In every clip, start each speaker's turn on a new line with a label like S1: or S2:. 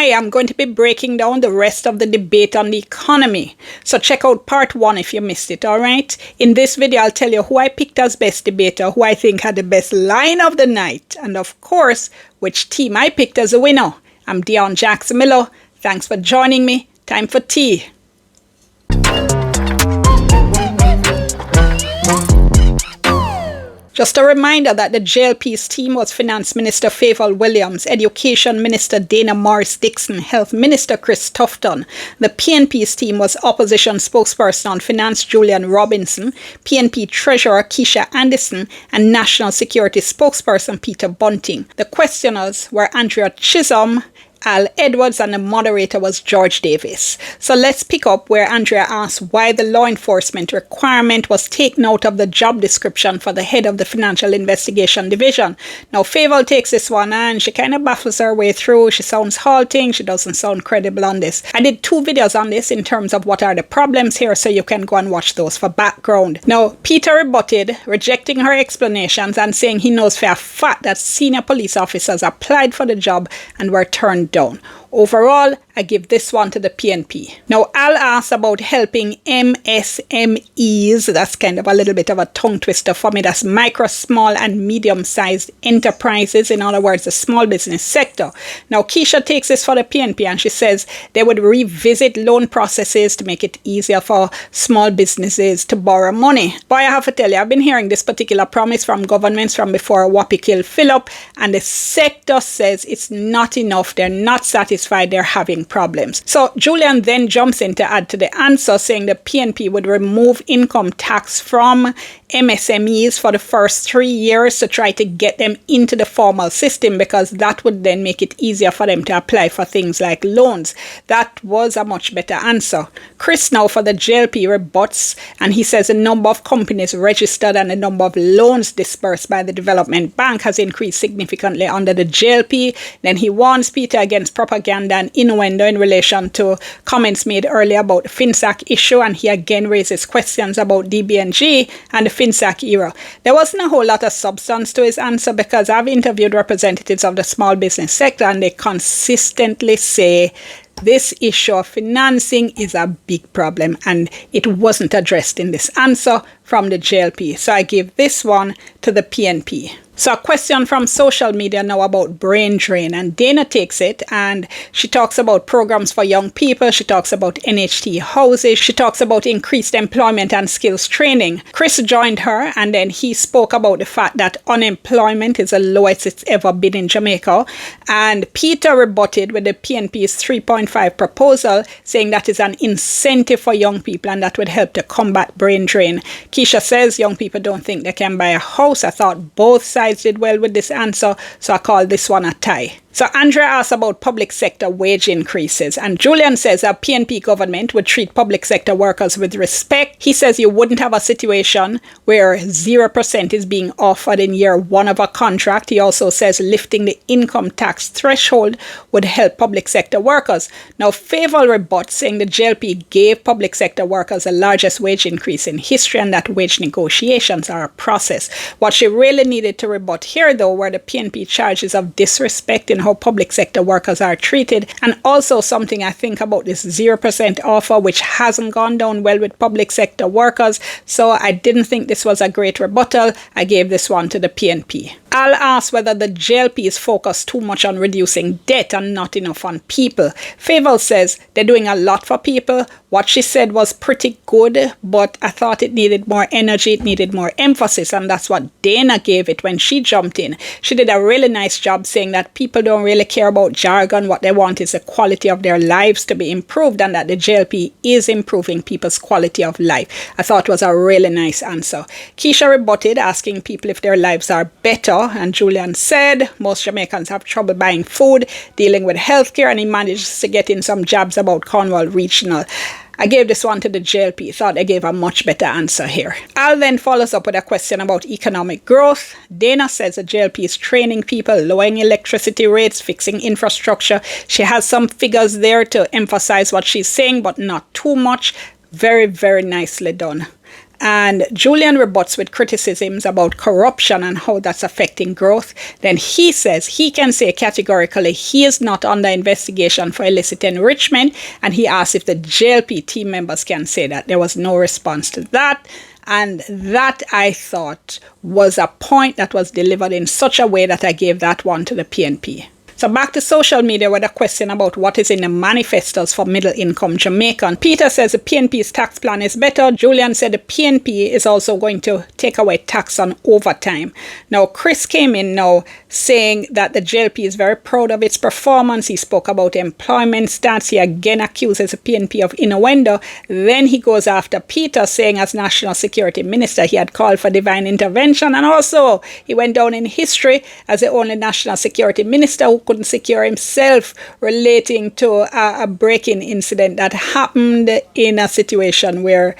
S1: Hi, I'm going to be breaking down the rest of the debate on the economy. So check out part 1 if you missed it, alright? In this video, I'll tell you who I picked as best debater, who I think had the best line of the night, and of course, which team I picked as a winner. I'm Dion Jackson Miller. Thanks for joining me. Time for tea. Just a reminder that the JLP's team was Finance Minister Fayval Williams, Education Minister Dana Morris-Dixon, Health Minister Chris Tufton. The PNP's team was Opposition Spokesperson on Finance Julian Robinson, PNP Treasurer Keisha Anderson, and National Security Spokesperson Peter Bunting. The questioners were Andrea Chisholm, Al Edwards, and the moderator was George Davis. So let's pick up where Andrea asked why the law enforcement requirement was taken out of the job description for the head of the Financial Investigation Division. Now, Fayval takes this one and she kind of baffles her way through. She sounds halting. She doesn't sound credible on this. I did 2 videos on this in terms of what are the problems here, so you can go and watch those for background. Now, Peter rebutted, rejecting her explanations and saying he knows for a fact that senior police officers applied for the job and were turned down. Overall, I give this one to the PNP. Now, Al asked about helping MSMEs. That's kind of a little bit of a tongue twister for me. That's micro, small, and medium-sized enterprises. In other words, the small business sector. Now, Keisha takes this for the PNP and she says they would revisit loan processes to make it easier for small businesses to borrow money. Boy, I have to tell you, I've been hearing this particular promise from governments from before Whoopi killed Phillip, and the sector says it's not enough. They're not satisfied. They're having problems. So Julian then jumps in to add to the answer, saying the PNP would remove income tax from MSMEs for the first 3 years to try to get them into the formal system, because that would then make it easier for them to apply for things like loans. That was a much better answer. Chris now for the JLP rebuts, and he says the number of companies registered and the number of loans disbursed by the Development Bank has increased significantly under the JLP. Then he warns Peter against propaganda and innuendo in relation to comments made earlier about the FinSAC issue, and he again raises questions about DBNG and the FinSAC era. There wasn't a whole lot of substance to his answer, because I've interviewed representatives of the small business sector and they consistently say this issue of financing is a big problem, and it wasn't addressed in this answer from the JLP. So I give this one to the PNP. So a question from social media now about brain drain, and Dana takes it and she talks about programs for young people. She talks about NHT houses. She talks about increased employment and skills training. Chris joined her and then he spoke about the fact that unemployment is the lowest it's ever been in Jamaica, and Peter rebutted with the PNP's 3.5 proposal, saying that is an incentive for young people and that would help to combat brain drain. Keisha says young people don't think they can buy a house. I thought both sides did well with this answer, so I call this one a tie. So Andrea asks about public sector wage increases, and Julian says a PNP government would treat public sector workers with respect. He says you wouldn't have a situation where 0% is being offered in year 1 of a contract. He also says lifting the income tax threshold would help public sector workers. Now, Fayval rebuts, saying the JLP gave public sector workers the largest wage increase in history and that wage negotiations are a process. What she really needed to rebut here, though, were the PNP charges of disrespect in how public sector workers are treated, and also something I think about this 0% offer, which hasn't gone down well with public sector workers. So I didn't think this was a great rebuttal. I gave this one to the PNP. Al asked whether the JLP is focused too much on reducing debt and not enough on people. Fayval says they're doing a lot for people. What she said was pretty good, but I thought it needed more energy, it needed more emphasis, and that's what Dana gave it when she jumped in. She did a really nice job saying that people don't really care about jargon. What they want is the quality of their lives to be improved, and that the JLP is improving people's quality of life. I thought it was a really nice answer. Keisha rebutted, asking people if their lives are better, and Julian said most Jamaicans have trouble buying food, dealing with healthcare, and he manages to get in some jabs about Cornwall Regional. I gave this one to the JLP. Thought I gave a much better answer here. Al then follows up with a question about economic growth. Dana says the JLP is training people, lowering electricity rates, fixing infrastructure. She has some figures there to emphasize what she's saying, but not too much. Very, very nicely done. and Julian rebuts with criticisms about corruption and how that's affecting growth. Then he says he can say categorically he is not under investigation for illicit enrichment, and he asks if the JLP team members can say that. There was no response to that. And that, I thought, was a point that was delivered in such a way that I gave that one to the PNP. So back to social media with a question about what is in the manifestos for middle-income Jamaican. Peter says the PNP's tax plan is better. Julian said the PNP is also going to take away tax on overtime. Now, Chris came in now saying that the JLP is very proud of its performance. He spoke about employment stats. He again accuses the PNP of innuendo. Then he goes after Peter, saying as National Security Minister, he had called for divine intervention. And also, he went down in history as the only National Security Minister who couldn't secure himself, relating to a break-in incident that happened in a situation where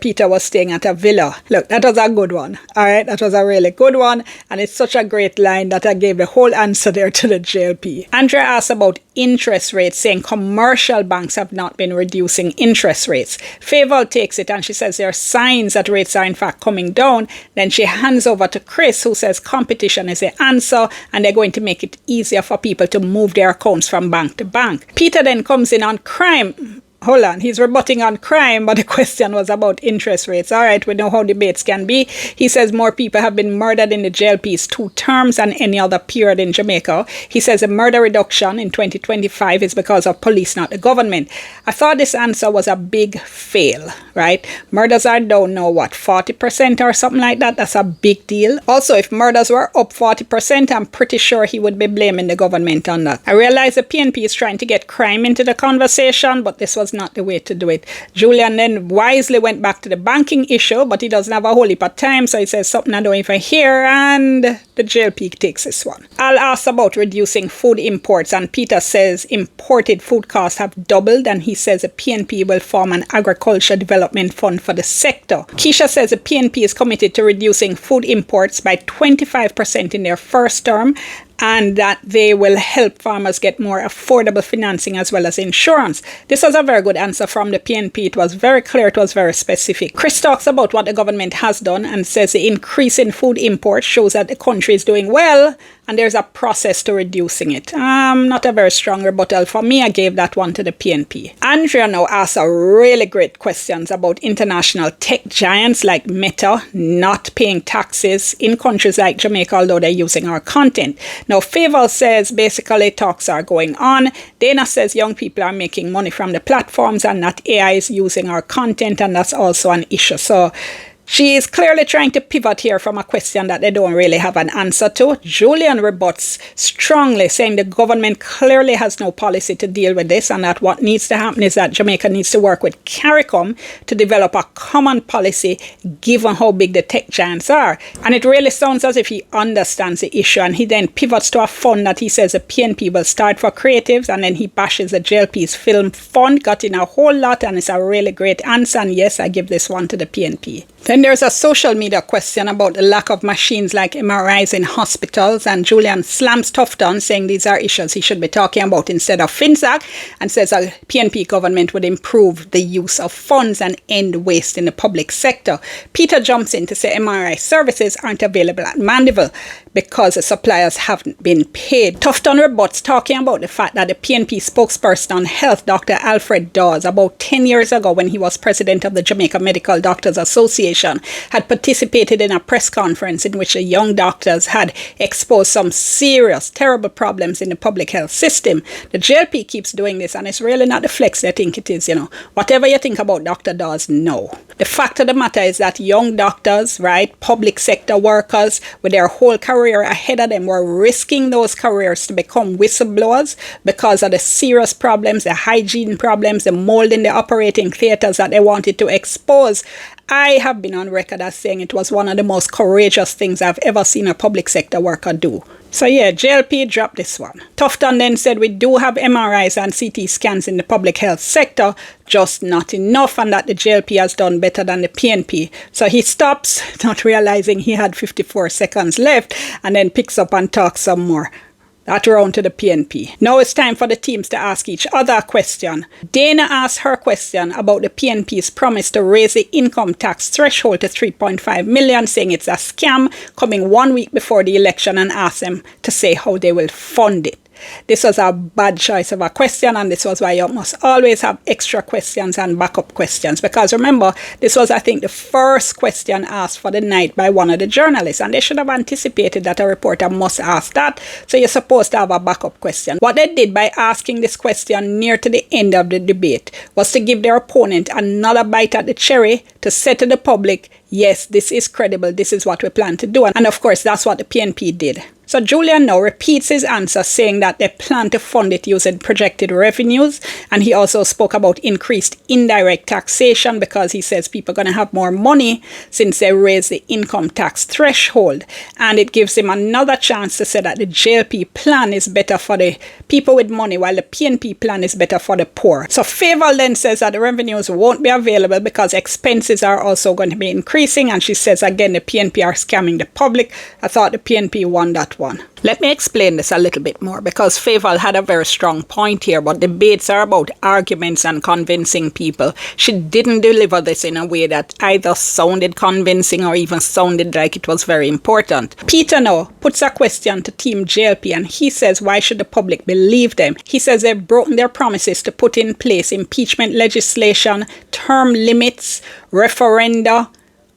S1: Peter was staying at a villa. Look, that was a good one. All right, that was a really good one. And it's such a great line that I gave the whole answer there to the JLP. Andrea asked about interest rates, saying commercial banks have not been reducing interest rates. Favour takes it and she says there are signs that rates are in fact coming down. Then she hands over to Chris, who says competition is the answer and they're going to make it easier for people to move their accounts from bank to bank. Peter then comes in on crime. Hold on, he's rebutting on crime, but the question was about interest rates. All right, we know how debates can be. He says more people have been murdered in the JLP's 2 terms than any other period in Jamaica. He says the murder reduction in 2025 is because of police, not the government. I thought this answer was a big fail, right? Murders are down now, 40% or something like that? That's a big deal. Also, if murders were up 40%, I'm pretty sure he would be blaming the government on that. I realize the PNP is trying to get crime into the conversation, but this was not the way to do it. Julian then wisely went back to the banking issue, but he doesn't have a whole heap of time, so he says something I don't even hear, and the JLP takes this one. I'll ask about reducing food imports, and Peter says imported food costs have doubled, and he says the PNP will form an agriculture development fund for the sector. Keisha says the PNP is committed to reducing food imports by 25% in their first term, and that they will help farmers get more affordable financing as well as insurance. This was a very good answer from the PNP. It was very clear, it was very specific. Chris talks about what the government has done and says the increase in food imports shows that the country is doing well and there's a process to reducing it. Not a very strong rebuttal for me. I gave that one to the PNP. Andrea now asks a really great questions about international tech giants like Meta not paying taxes in countries like Jamaica, although they're using our content. Now, Favour says basically talks are going on. Dana says young people are making money from the platforms and that AI is using our content, and that's also an issue. So she is clearly trying to pivot here from a question that they don't really have an answer to. Julian rebuts strongly, saying the government clearly has no policy to deal with this, and that what needs to happen is that Jamaica needs to work with CARICOM to develop a common policy given how big the tech giants are. And it really sounds as if he understands the issue, and he then pivots to a fund that he says the PNP will start for creatives, and then he bashes the JLP's film fund, got in a whole lot, and it's a really great answer, and yes, I give this one to the PNP. Then there's a social media question about the lack of machines like MRIs in hospitals, and Julian slams Tufton, saying these are issues he should be talking about instead of FinSAC, and says a PNP government would improve the use of funds and end waste in the public sector. Peter jumps in to say MRI services aren't available at Mandeville because the suppliers haven't been paid. Tufton rebuts, talking about the fact that the PNP spokesperson on health, Dr. Alfred Dawes, about 10 years ago when he was president of the Jamaica Medical Doctors Association, had participated in a press conference in which the young doctors had exposed some serious, terrible problems in the public health system. The JLP keeps doing this, and it's really not the flex they think it is, Whatever you think about Dr. Dawes, no. The fact of the matter is that young doctors, right, public sector workers with their whole career ahead of them were risking those careers to become whistleblowers because of the serious problems, the hygiene problems, the mold in the operating theatres that they wanted to expose. I have been on record as saying it was one of the most courageous things I've ever seen a public sector worker do. So yeah, JLP dropped this one. Tufton then said we do have MRIs and CT scans in the public health sector, just not enough, and that the JLP has done better than the PNP. So he stops, not realizing he had 54 seconds left, and then picks up and talks some more. That round to the PNP. Now it's time for the teams to ask each other a question. Dana asked her question about the PNP's promise to raise the income tax threshold to 3.5 million, saying it's a scam, coming 1 week before the election, and asked them to say how they will fund it. This was a bad choice of a question, and this was why you must always have extra questions and backup questions, because remember, this was, I think, the first question asked for the night by one of the journalists, and they should have anticipated that a reporter must ask that, so you're supposed to have a backup question. What they did by asking this question near to the end of the debate was to give their opponent another bite at the cherry to say to the public, yes, this is credible, this is what we plan to do, and of course that's what the PNP did. So Julian now repeats his answer, saying that they plan to fund it using projected revenues, and he also spoke about increased indirect taxation because he says people are going to have more money since they raise the income tax threshold, and it gives him another chance to say that the JLP plan is better for the people with money while the PNP plan is better for the poor. So Favour then says that the revenues won't be available because expenses are also going to be increasing, and she says again the PNP are scamming the public. I thought the PNP won that one. Let me explain this a little bit more, because Favour had a very strong point here, but debates are about arguments and convincing people. She didn't deliver this in a way that either sounded convincing or even sounded like it was very important. Peter now puts a question to Team JLP, and he says why should the public believe them? He says they've broken their promises to put in place impeachment legislation, term limits, referenda,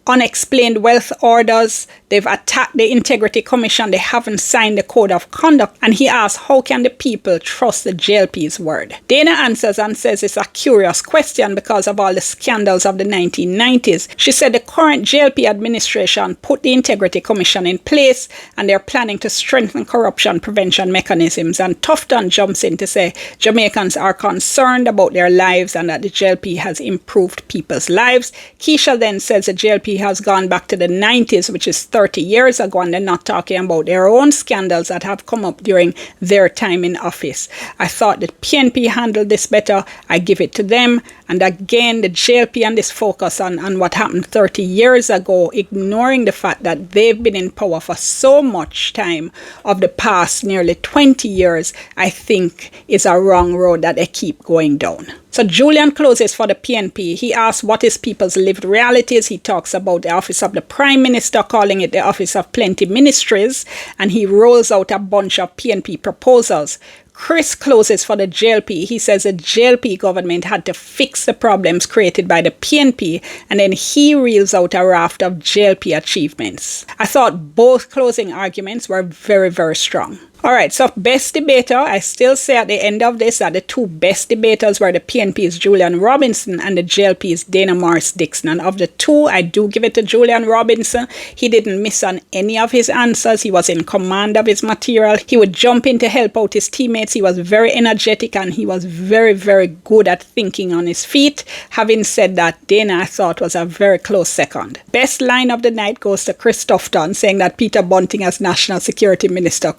S1: unexplained wealth orders. They've attacked the Integrity Commission. They haven't signed the Code of Conduct. And he asks, how can the people trust the JLP's word? Dana answers and says it's a curious question because of all the scandals of the 1990s. She said the current JLP administration put the Integrity Commission in place, and they're planning to strengthen corruption prevention mechanisms. And Tufton jumps in to say Jamaicans are concerned about their lives and that the JLP has improved people's lives. Keisha then says the JLP has gone back to the 90s, which is 30 years ago, and they're not talking about their own scandals that have come up during their time in office. I thought the PNP handled this better. I give it to them. And again, the JLP and this focus on what happened 30 years ago, ignoring the fact that they've been in power for so much time of the past nearly 20 years, I think is a wrong road that they keep going down. So Julian closes for the PNP. He asks what is people's lived realities. He talks about the office of the Prime Minister, calling it the office of plenty ministries, and he rolls out a bunch of PNP proposals. Chris closes for the JLP. He says the JLP government had to fix the problems created by the PNP, and then he reels out a raft of JLP achievements. I thought both closing arguments were very, very strong. Alright, so best debater, I still say at the end of this that the two best debaters were the PNP's Julian Robinson and the JLP's Dana Morris Dixon. And of the two, I do give it to Julian Robinson. He didn't miss on any of his answers. He was in command of his material. He would jump in to help out his teammates. He was very energetic, and he was very, very good at thinking on his feet. Having said that, Dana, I thought, was a very close second. Best line of the night goes to Chris Tufton, saying that Peter Bunting as National Security Minister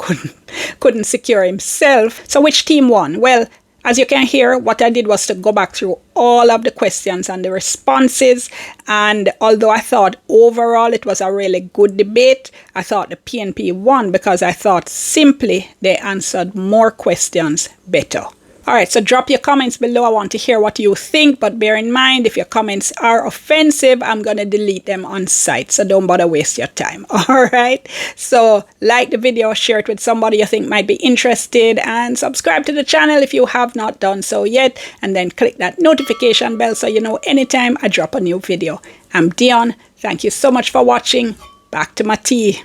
S1: couldn't secure himself. So which team won? Well, as you can hear, what I did was to go back through all of the questions and the responses, and although I thought overall it was a really good debate, I thought the PNP won because I thought simply they answered more questions better. Alright, so drop your comments below. I want to hear what you think, but bear in mind, if your comments are offensive, I'm going to delete them on site, so don't bother waste your time. Alright, so like the video, share it with somebody you think might be interested, and subscribe to the channel if you have not done so yet, and then click that notification bell so you know anytime I drop a new video. I'm Dion. Thank you so much for watching. Back to my tea.